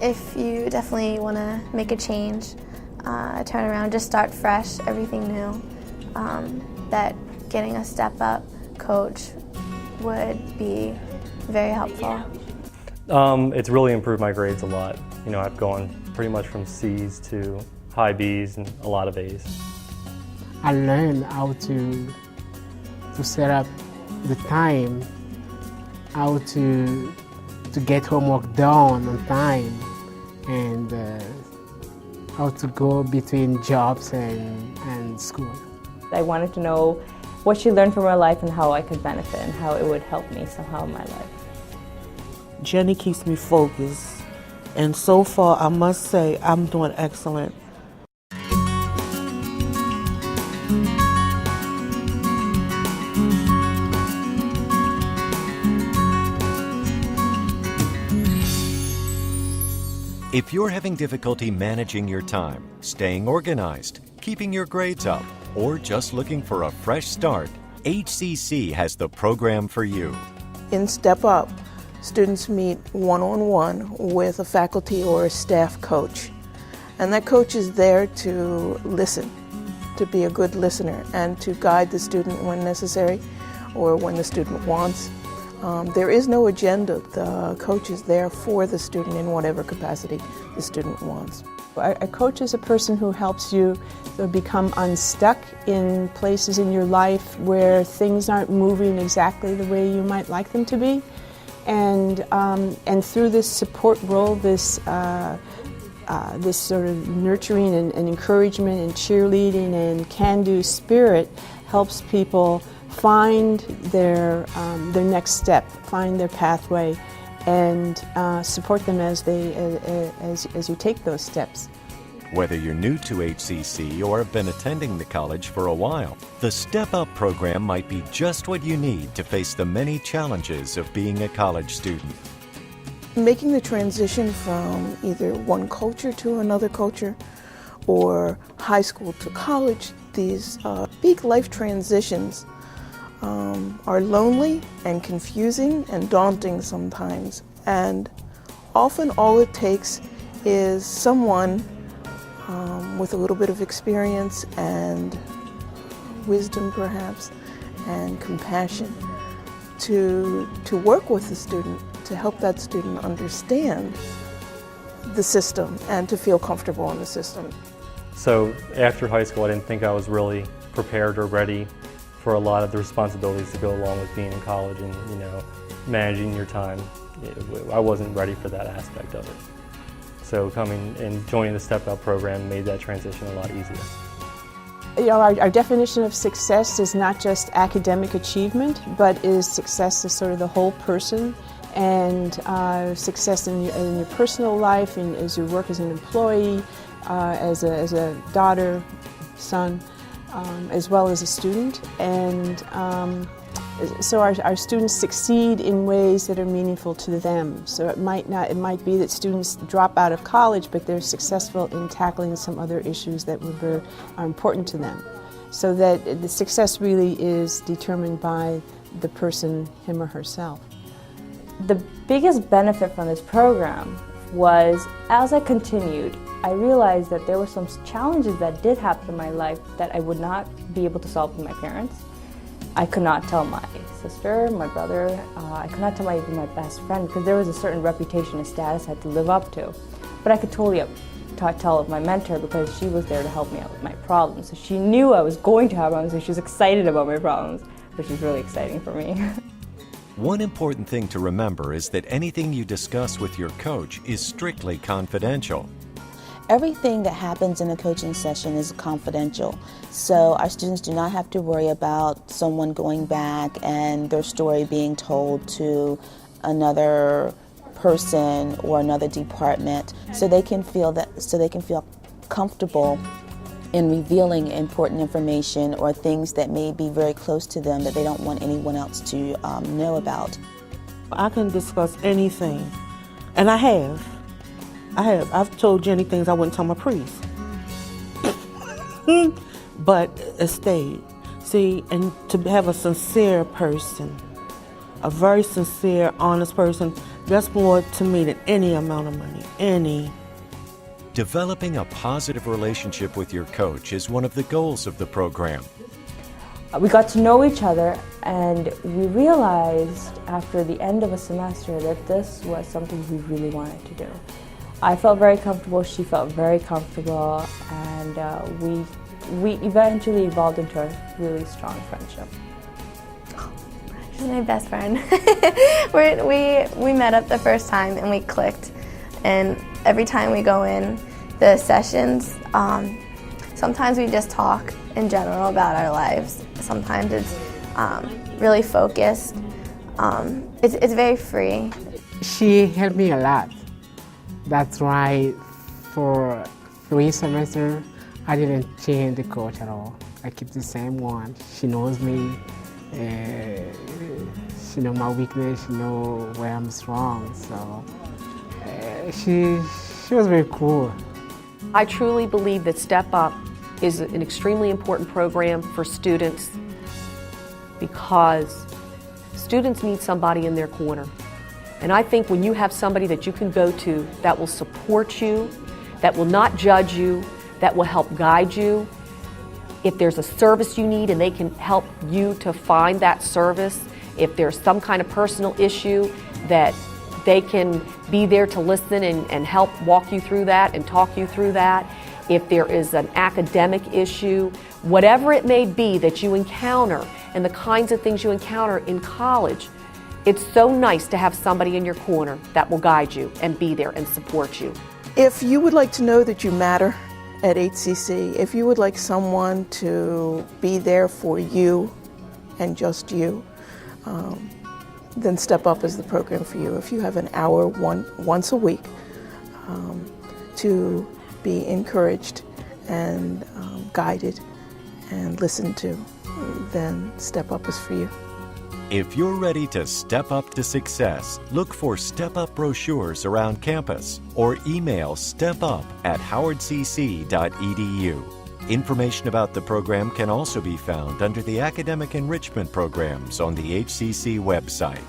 If you definitely want to make a change, turn around, just start fresh, everything new, that getting a StepUP coach would be very helpful. It's really improved my grades a lot. You know, I've gone pretty much from C's to high B's and a lot of A's. I learned how to set up the time, how to get homework done on time, and how to go between jobs and school. I wanted to know what she learned from her life and how I could benefit and how it would help me somehow in my life. Jenny keeps me focused, and so far I must say I'm doing excellent. If you're having difficulty managing your time, staying organized, keeping your grades up, or just looking for a fresh start, HCC has the program for you. In StepUP, students meet one-on-one with a faculty or a staff coach. And that coach is there to listen, to be a good listener, and to guide the student when necessary or when the student wants. There is no agenda. The coach is there for the student in whatever capacity the student wants. A coach is a person who helps you become unstuck in places in your life where things aren't moving exactly the way you might like them to be. And through this support role, this sort of nurturing and encouragement and cheerleading and can-do spirit helps people find their next step, find their pathway, and support them as you take those steps. Whether you're new to HCC or have been attending the college for a while, the StepUP program might be just what you need to face the many challenges of being a college student. Making the transition from either one culture to another culture or high school to college, these big life transitions are lonely and confusing and daunting sometimes. And often all it takes is someone with a little bit of experience and wisdom perhaps and compassion to work with the student, to help that student understand the system and to feel comfortable in the system. So after high school, I didn't think I was really prepared or ready for a lot of the responsibilities that go along with being in college and, you know, managing your time. I wasn't ready for that aspect of it. So coming and joining the StepUP program made that transition a lot easier. You know, our definition of success is not just academic achievement, but is success as sort of the whole person, and success in your personal life, and as you work as an employee, as a daughter, son, as well as a student. And so our students succeed in ways that are meaningful to them. So it might be that students drop out of college, but they're successful in tackling some other issues that are important to them. So that the success really is determined by the person, him or herself. The biggest benefit from this program was, as I continued, I realized that there were some challenges that did happen in my life that I would not be able to solve with my parents. I could not tell my sister, my brother, I could not tell even my best friend, because there was a certain reputation and status I had to live up to. But I could totally tell my mentor, because she was there to help me out with my problems. So she knew I was going to have problems, so she was excited about my problems, which is really exciting for me. One important thing to remember is that anything you discuss with your coach is strictly confidential. Everything that happens in a coaching session is confidential, so our students do not have to worry about someone going back and their story being told to another person or another department, so they can feel comfortable in revealing important information or things that may be very close to them that they don't want anyone else to know about. I can discuss anything, and I have. I've told Jenny things I wouldn't tell my priest. But it stayed. See, and to have a sincere person, a very sincere, honest person. That's more to me than any amount of money, any. Developing a positive relationship with your coach is one of the goals of the program. We got to know each other, and we realized after the end of a semester that this was something we really wanted to do. I felt very comfortable, she felt very comfortable, and we eventually evolved into a really strong friendship. She's my best friend. we met up the first time and we clicked, and every time we go in the sessions, sometimes we just talk in general about our lives. Sometimes it's really focused. It's very free. She helped me a lot. That's why for 3 semesters, I didn't change the coach at all. I keep the same one. She knows me. She knows my weakness. She knows where I'm strong. So she was very cool. I truly believe that StepUP is an extremely important program for students because students need somebody in their corner. And I think when you have somebody that you can go to that will support you, that will not judge you, that will help guide you, if there's a service you need and they can help you to find that service, if there's some kind of personal issue that they can be there to listen and help walk you through that and talk you through that. If there is an academic issue, whatever it may be that you encounter and the kinds of things you encounter in college, it's so nice to have somebody in your corner that will guide you and be there and support you. If you would like to know that you matter at HCC, if you would like someone to be there for you and just you, then StepUP is the program for you. If you have an hour once a week to be encouraged and guided and listened to, then StepUP is for you. If you're ready to step up to success, look for StepUP brochures around campus or email stepup@howardcc.edu. Information about the program can also be found under the Academic Enrichment Programs on the HCC website.